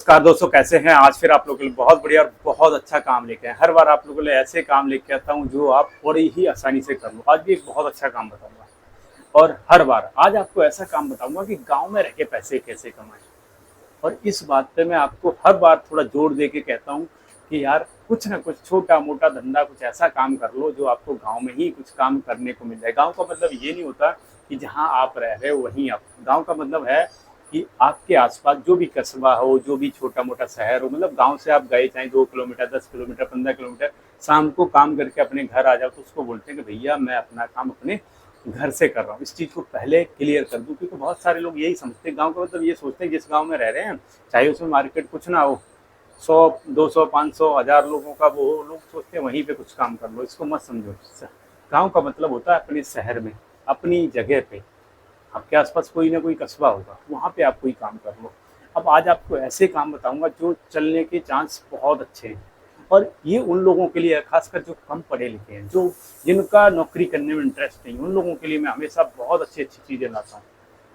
नमस्कार दोस्तों, कैसे हैं। आज फिर आप लोगों के लिए बहुत बढ़िया और बहुत अच्छा काम लेके आए। हर बार आप लोगों के लिए ऐसे काम लेके आता हूं जो आप बड़ी ही आसानी से कर लो। आज भी एक बहुत अच्छा काम बताऊंगा और हर बार आज आपको ऐसा काम बताऊंगा कि गांव में रह के पैसे कैसे कमाएं। और इस बात पे मैं आपको हर बार थोड़ा जोर दे के कहता हूँ कि यार कुछ ना कुछ छोटा मोटा धंधा, कुछ ऐसा काम कर लो जो आपको गांव में ही कुछ काम करने को मिल जाए। गांव का मतलब ये नहीं होता कि जहाँ आप रह रहे हो वहीं आप। गांव का मतलब है कि आपके आसपास जो भी कस्बा हो, जो भी छोटा मोटा शहर हो, मतलब गांव से आप गए चाहे 2 किलोमीटर, 10 किलोमीटर, 15 किलोमीटर, शाम को काम करके अपने घर आ जाओ तो उसको बोलते हैं कि भैया मैं अपना काम अपने घर से कर रहा हूँ। इस चीज़ को पहले क्लियर कर दूँ, क्योंकि बहुत सारे लोग यही समझते हैं। गांव का मतलब ये सोचते हैं जिस गांव में रह रहे हैं चाहे उसमें मार्केट कुछ ना हो, 100, 200, 500, 1000 लोगों का वो हो, लोग सोचते हैं वहीं पे कुछ काम कर लो। इसको मत समझो। गांव का मतलब होता है अपने शहर में, अपनी जगह पे, आपके आसपास कोई ना कोई कस्बा होगा, वहाँ पे आप कोई काम कर लो। अब आज आपको ऐसे काम बताऊंगा जो चलने के चांस बहुत अच्छे हैं। और ये उन लोगों के लिए है, खासकर जो कम पढ़े लिखे हैं, जो जिनका नौकरी करने में इंटरेस्ट नहीं, उन लोगों के लिए मैं हमेशा बहुत अच्छी अच्छी चीज़ें लाता हूँ।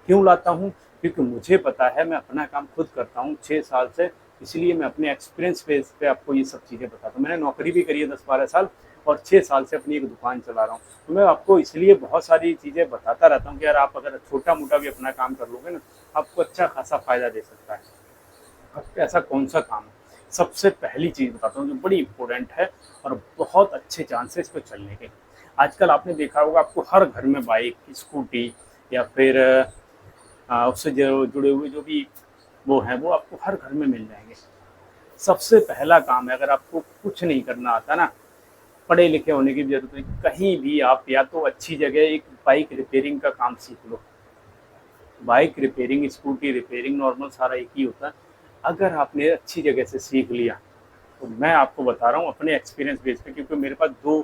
क्यों लाता हूँ? क्योंकि मुझे पता है, मैं अपना काम खुद करता हूँ 6 साल से, इसलिए मैं अपने एक्सपीरियंस बेस पे आपको ये सब चीज़ें बताता हूँ। मैंने नौकरी भी करी है 10-12 साल और 6 साल से अपनी एक दुकान चला रहा हूँ। तो मैं आपको इसलिए बहुत सारी चीज़ें बताता रहता हूँ कि यार आप अगर छोटा मोटा भी अपना काम कर लोगे ना, आपको अच्छा खासा फायदा दे सकता है। अब ऐसा कौन सा काम है? सबसे पहली चीज़ बताता हूँ जो बड़ी इंपॉर्टेंट है और बहुत अच्छे चांसेस पे चलने के। आजकल आपने देखा होगा, आपको हर घर में बाइक, स्कूटी या फिर उससे जो जुड़े हुए जो भी वो हैं, वो आपको हर घर में मिल जाएंगे। सबसे पहला काम है, अगर आपको कुछ नहीं करना आता ना, पढ़े लिखे होने की भी जरूरत नहीं, कहीं भी आप या तो अच्छी जगह एक बाइक रिपेयरिंग का काम सीख लो। Bike repairing, scooty repairing, normal सारा एक ही होता है। अगर आपने अच्छी जगह से सीख लिया तो मैं आपको बता रहा हूँ अपने एक्सपीरियंस बेस पे, क्योंकि मेरे पास दो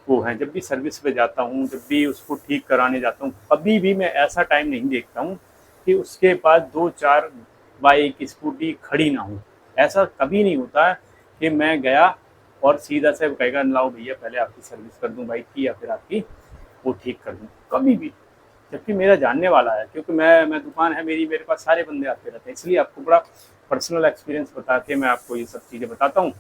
वो हैं। जब भी सर्विस पे जाता हूँ, जब भी उसको ठीक कराने जाता हूँ, कभी भी मैं ऐसा टाइम नहीं देखता हूँ कि उसके पास 2-4 बाइक स्कूटी खड़ी ना हो। ऐसा कभी नहीं होता है कि मैं गया और सीधा से कहेगा लाओ भैया पहले आपकी सर्विस कर दूँ बाइक की, या फिर आपकी वो ठीक कर दूँ, कभी भी। जबकि मेरा जानने वाला है, क्योंकि मैं दुकान है मेरी, मेरे पास सारे बंदे आते रहते हैं, इसलिए आपको बड़ा पर्सनल एक्सपीरियंस बता के मैं आपको ये सब चीज़ें बताता हूँ।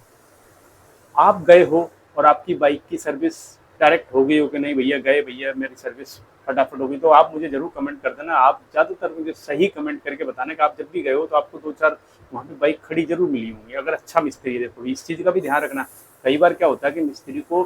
आप गए हो और आपकी बाइक की सर्विस डायरेक्ट हो गई हो कि नहीं भैया गए, भैया मेरी सर्विस फटाफट हो गई, तो आप मुझे ज़रूर कमेंट कर देना। आप ज़्यादातर मुझे सही कमेंट करके बताना कि आप जब भी गए हो तो आपको 2-4 वहाँ पे बाइक खड़ी ज़रूर मिली होंगी, अगर अच्छा मिस्त्री है। देखो इस चीज़ का भी ध्यान रखना। कई बार क्या होता है कि मिस्त्री को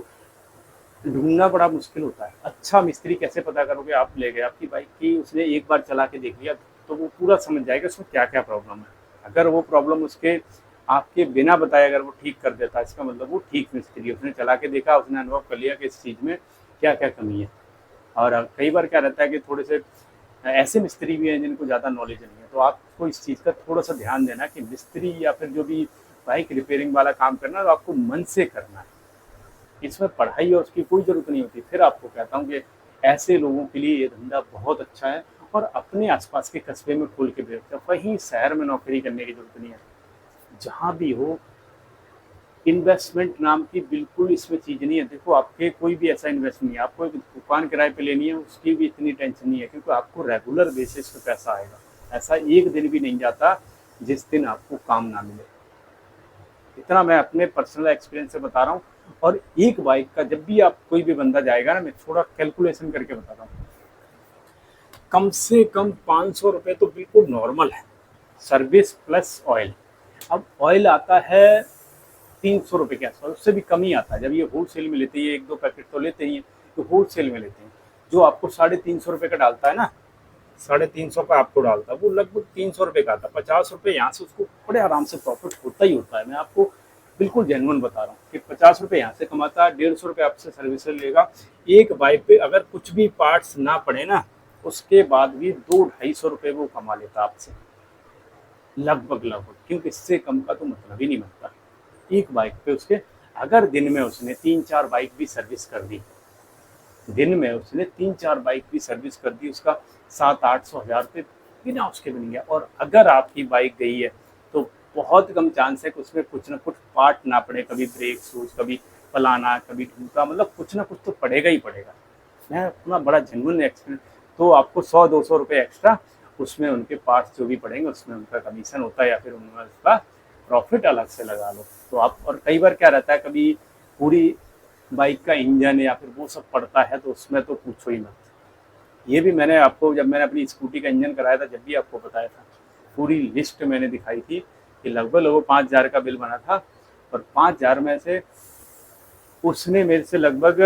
ढूंढना बड़ा मुश्किल होता है। अच्छा मिस्त्री कैसे पता करोगे? आप ले गए आपकी बाइक की, उसने एक बार चला के देख लिया तो वो पूरा समझ जाएगा उसमें क्या क्या प्रॉब्लम है। अगर वो प्रॉब्लम उसके आपके बिना बताए अगर वो ठीक कर देता है, इसका मतलब वो ठीक मिस्त्री है। उसने चला के देखा, उसने अनुभव कर लिया कि इस चीज़ में क्या क्या कमी है। और कई बार क्या रहता है कि थोड़े से ऐसे मिस्त्री भी हैं जिनको ज़्यादा नॉलेज नहीं है, तो आपको इस चीज़ का थोड़ा सा ध्यान देना कि मिस्त्री या फिर जो भी बाइक रिपेयरिंग वाला काम करना है तो आपको मन से करना है। इसमें पढ़ाई और उसकी कोई ज़रूरत नहीं होती। फिर आपको कहता हूँ कि ऐसे लोगों के लिए ये धंधा बहुत अच्छा है। और अपने आसपास के कस्बे में खोल के बेच दो, कहीं शहर में नौकरी करने की ज़रूरत नहीं है। जहाँ भी हो, इन्वेस्टमेंट नाम की बिल्कुल इसमें चीज़ नहीं है। देखो आपके कोई भी ऐसा इन्वेस्ट नहीं है। आपको एक दुकान किराए पे लेनी है, उसकी भी इतनी टेंशन नहीं है, क्योंकि आपको रेगुलर बेसिस पे पैसा आएगा। ऐसा एक दिन भी नहीं जाता जिस दिन आपको काम ना मिले। इतना मैं अपने पर्सनल एक्सपीरियंस से बता रहा हूँ। और एक बाइक का जब भी आप कोई भी बंदा जाएगा ना, मैं थोड़ा कैलकुलेशन करके बताता हूँ। कम से कम 500 रुपये तो बिल्कुल नॉर्मल है, सर्विस प्लस ऑयल। अब ऑयल आता है 300 रुपये के आसपास, उससे भी कम ही आता है। जब ये होलसेल में लेते हैं, 1-2 पैकेट तो लेते ही हैं, तो होलसेल में लेते हैं। जो आपको 350 रुपये का डालता है ना, 350 का आपको डालता है, वो लगभग 300 रुपये का आता है। 50 रुपये यहाँ से उसको बड़े आराम से प्रॉफिट होता ही होता है। मैं आपको बिल्कुल जेन्युइन बता रहा हूँ कि 50 रुपये यहाँ से कमाता है, 150 रुपये आपसे सर्विस लेगा। एक बाइक पे अगर कुछ भी पार्ट्स ना पड़े ना, उसके बाद भी 200-250 रुपये वो कमा लेता आपसे, लगभग लगभग, क्योंकि इससे कम का तो मतलब ही नहीं बनता एक बाइक पे उसके। अगर दिन में उसने 3-4 बाइक भी सर्विस कर दी, दिन में उसने 3-4 बाइक की सर्विस कर दी, उसका 700-800 हज़ार रुपये बिना उसके बन गया। और अगर आपकी बाइक गई है तो बहुत कम चांस है कि उसमें कुछ ना कुछ पार्ट ना पड़े, कभी ब्रेक शूज, कभी फलाना, कभी ढूंढा, मतलब कुछ ना कुछ तो पड़ेगा ही पड़ेगा। मैं अपना बड़ा जेन्युइन एक्सपीरियंस। तो आपको 100-200 रुपये एक्स्ट्रा उसमें उनके पार्ट्स जो भी पड़ेंगे उसमें उनका कमीशन होता है, या फिर उनका उसका प्रॉफिट अलग से लगा लो। तो आप, और कई बार क्या रहता है, कभी पूरी बाइक का इंजन या फिर वो सब पड़ता है तो उसमें तो पूछो ही मत। ये भी मैंने आपको, जब मैंने अपनी स्कूटी का इंजन कराया था, जब भी आपको बताया था, पूरी लिस्ट मैंने दिखाई थी कि लगभग लगभग 5,000 का बिल बना था, और 5,000 में से उसने मेरे से लगभग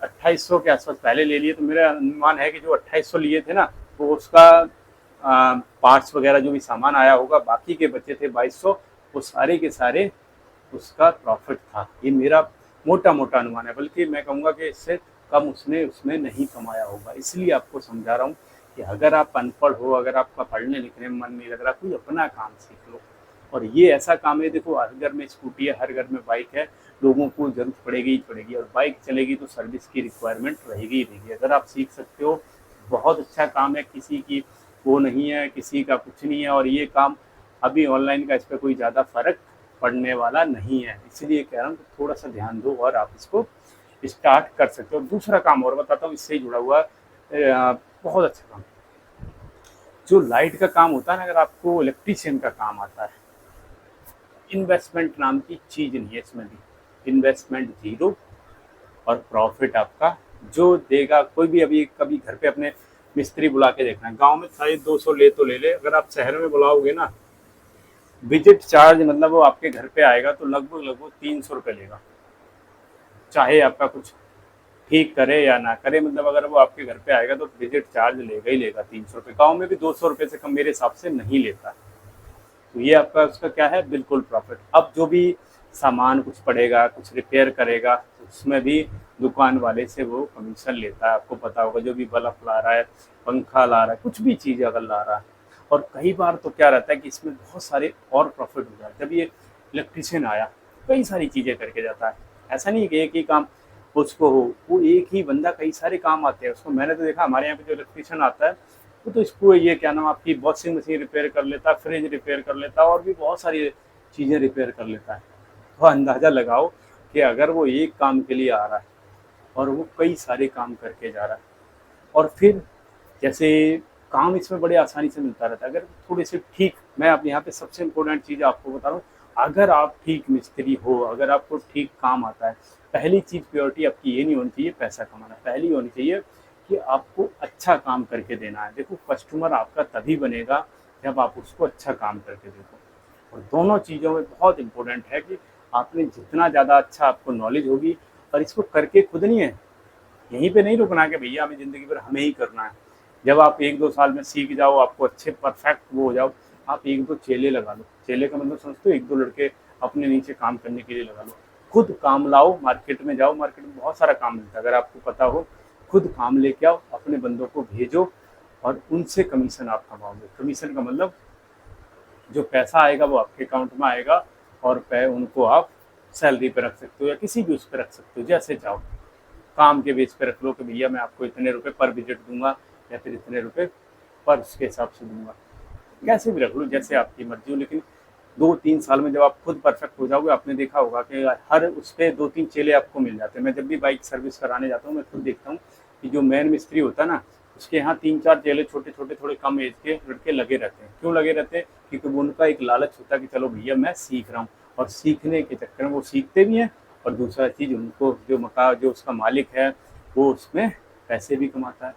2,800 के आसपास पहले ले लिए। तो मेरा अनुमान है कि जो 2,800 लिए थे ना, वो उसका पार्ट्स वगैरह जो भी सामान आया होगा, बाकी के बचे थे 2,200, वो सारे के सारे उसका प्रॉफिट था। ये मेरा मोटा मोटा अनुमान है, बल्कि मैं कहूँगा कि इससे कम उसने उसमें नहीं कमाया होगा। इसलिए आपको समझा रहा हूँ कि अगर आप अनपढ़ हो, अगर आपका पढ़ने लिखने में मन नहीं लग रहा, कोई अपना काम सीख लो। और ये ऐसा काम है, देखो हर घर में स्कूटी है, हर घर में बाइक है, लोगों को जरूरत पड़ेगी ही पड़ेगी, और बाइक चलेगी तो सर्विस की रिक्वायरमेंट रहेगी ही रहेगी। अगर आप सीख सकते हो, बहुत अच्छा काम है, किसी की वो नहीं है, किसी का कुछ नहीं है। और ये काम अभी ऑनलाइन का, इस पर कोई ज़्यादा फर्क पड़ने वाला नहीं है। इसलिए कह रहा हूँ थोड़ा सा ध्यान दो और आप इसको स्टार्ट कर सकते हो। दूसरा काम और बताता हूँ, इससे ही जुड़ा हुआ बहुत अच्छा काम, जो लाइट का काम होता है ना, अगर आपको इलेक्ट्रीशियन का काम आता है, इन्वेस्टमेंट नाम की चीज़ नहीं है इसमें भी। इन्वेस्टमेंट जीरो, और प्रॉफिट आपका जो देगा कोई भी। अभी कभी घर पे अपने मिस्त्री बुला के देखना है, गांव में शायद 200 ले तो ले ले, अगर आप शहर में बुलाओगे ना, विजिट चार्ज मतलब वो आपके घर पे आएगा तो लगभग लगभग 300 रुपये लेगा, चाहे आपका कुछ ठीक करे या ना करे। मतलब अगर वो आपके घर पे आएगा तो विजिट चार्ज लेगा ही लेगा 300 रुपये। गाँव में भी 200 रुपये से कम मेरे हिसाब से नहीं लेता। तो ये आपका उसका क्या है, बिल्कुल प्रॉफिट। अब जो भी सामान कुछ पड़ेगा, कुछ रिपेयर करेगा, उसमें भी दुकान वाले से वो कमीशन लेता है। आपको पता होगा, जो भी बल्ब ला रहा है, पंखा ला रहा है, कुछ भी चीज़ अगर ला रहा है। और कई बार तो क्या रहता है कि इसमें बहुत सारे और प्रॉफिट हो जाता है। जब ये इलेक्ट्रीशियन आया, कई सारी चीज़ें करके जाता है। ऐसा नहीं कि एक ही काम उसको हो, वो एक ही बंदा कई सारे काम आते हैं उसको। मैंने तो देखा हमारे यहाँ पे जो इलेक्ट्रीशियन आता है, वो तो इसको ये क्या नाम, आपकी वॉशिंग मशीन रिपेयर कर लेता, फ्रिज रिपेयर कर लेता, और भी बहुत सारी चीज़ें रिपेयर कर लेता है। तो अंदाज़ा लगाओ कि अगर वो एक काम के लिए आ रहा है और वो कई सारे काम करके जा रहा है, और फिर जैसे काम इसमें बड़े आसानी से मिलता रहता है। अगर थोड़े से ठीक, मैं आप यहाँ पे सबसे इम्पोर्टेंट चीज़ आपको बता रहा हूँ, अगर आप ठीक मिस्त्री हो, अगर आपको ठीक काम आता है, पहली चीज़ प्योरिटी आपकी ये नहीं होनी चाहिए पैसा कमाना, पहली होनी चाहिए कि आपको अच्छा काम करके देना है। देखो कस्टमर आपका तभी बनेगा जब आप उसको अच्छा काम करके देखो। और दोनों चीज़ों में बहुत इम्पोर्टेंट है कि आपने जितना ज़्यादा अच्छा आपको नॉलेज होगी, और इसको करके खुद नहीं है, यहीं पे नहीं रुकना कि भैया हमें ज़िंदगी भर हमें ही करना है। जब आप 1-2 साल में सीख जाओ, आपको अच्छे परफेक्ट वो हो जाओ, आप 1-2 चेले लगा लो। चेले का मतलब समझते हो, 1-2 लड़के अपने नीचे काम करने के लिए लगा लो। खुद काम लाओ, मार्केट में जाओ, मार्केट में बहुत सारा काम मिलता है, अगर आपको पता हो। खुद काम लेके आओ, अपने बंदों को भेजो, और उनसे कमीशन आप कमाओगे। कमीशन का मतलब जो पैसा आएगा वो आपके अकाउंट में आएगा, और उनको आप सैलरी पे रख सकते हो या किसी भी उस पर रख सकते हो, जैसे चाहो। काम के बेस पे रख लो कि भैया मैं आपको इतने रुपए पर विजिट दूंगा, या फिर इतने रुपए पर उसके हिसाब से दूंगा, कैसे भी रख लो, जैसे आपकी मर्जी हो। लेकिन 2-3 साल में जब आप खुद परफेक्ट हो जाओगे, आपने देखा होगा कि हर उस पर 2-3 चेले आपको मिल जाते हैं। मैं जब भी बाइक सर्विस कराने जाता हूँ, मैं खुद देखता हूँ कि जो मेन मिस्त्री होता है ना, उसके यहाँ 3-4 चेले छोटे छोटे थोड़े कम एज के लड़के लगे रहते हैं। क्यों लगे रहते हैं? क्योंकि उनका एक लालच होता है कि चलो भैया मैं सीख रहा हूँ, और सीखने के चक्कर में वो सीखते भी हैं, और दूसरा चीज़ उनको जो उसका मालिक है वो उसमें पैसे भी कमाता है।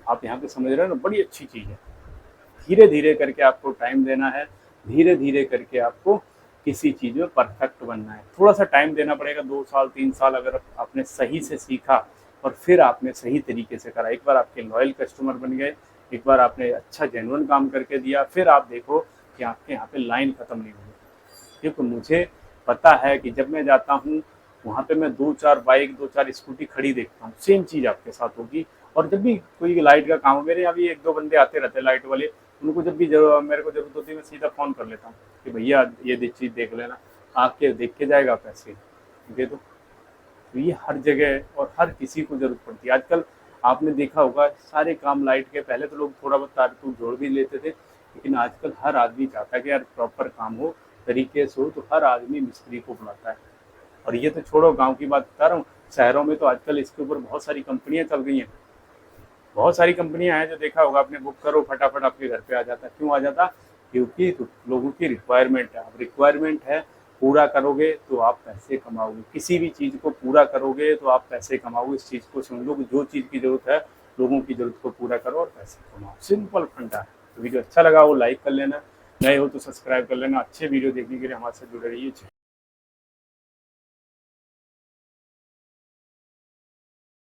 आप यहाँ पे समझ रहे हो ना, बड़ी अच्छी चीज़ है। धीरे धीरे करके आपको टाइम देना है, धीरे धीरे करके आपको किसी चीज़ में परफेक्ट बनना है। थोड़ा सा टाइम देना पड़ेगा, 2 साल 3 साल। अगर आपने सही से सीखा और फिर आपने सही तरीके से करा, एक बार आपके लॉयल कस्टमर बन गए, एक बार आपने अच्छा जेन्युइन काम करके दिया, फिर आप देखो कि आपके यहाँ पे लाइन ख़त्म नहीं होगी। क्योंकि मुझे पता है कि जब मैं जाता हूँ वहाँ पे, मैं 2-4 बाइक 2-4 स्कूटी खड़ी देखता हूँ, सेम चीज़ आपके साथ होगी। और जब भी कोई लाइट का काम हो, मेरे यहाँ भी 1-2 बंदे आते रहते हैं लाइट वाले, उनको जब भी मेरे को जरूरत होती है, मैं सीधा फ़ोन कर लेता हूँ कि भैया ये चीज़ देख लेना, आके देख के जाएगा, पैसे दे दो। तो ये हर जगह और हर किसी को ज़रूरत पड़ती है आजकल। आपने देखा होगा सारे काम लाइट के, पहले तो लोग थोड़ा बहुत तार तूर जोड़ भी लेते थे, लेकिन आजकल हर आदमी चाहता है कि यार प्रॉपर काम हो, तरीके से हो, तो हर आदमी मिस्त्री को बुलाता है। और ये तो छोड़ो, गांव की बात बता रहा हूँ, शहरों में तो आजकल इसके ऊपर बहुत सारी कंपनियां चल रही हैं। बहुत सारी कंपनियां हैं, जो देखा होगा आपने, बुक करो फटाफट आपके घर पे आ जाता है। क्यों आ जाता? क्योंकि तो लोगों की रिक्वायरमेंट है। अब रिक्वायरमेंट है, पूरा करोगे तो आप पैसे कमाओगे। किसी भी चीज़ को पूरा करोगे तो आप पैसे कमाओगे। इस चीज़ को समझ लो कि जो चीज़ की ज़रूरत है, लोगों की ज़रूरत को पूरा करो और पैसे कमाओ। सिंपल फंडा है। तो वीडियो अच्छा लगा हो लाइक कर लेना, नए हो तो सब्सक्राइब कर लेना। अच्छे वीडियो देखने के लिए हमारे साथ जुड़े रहिए।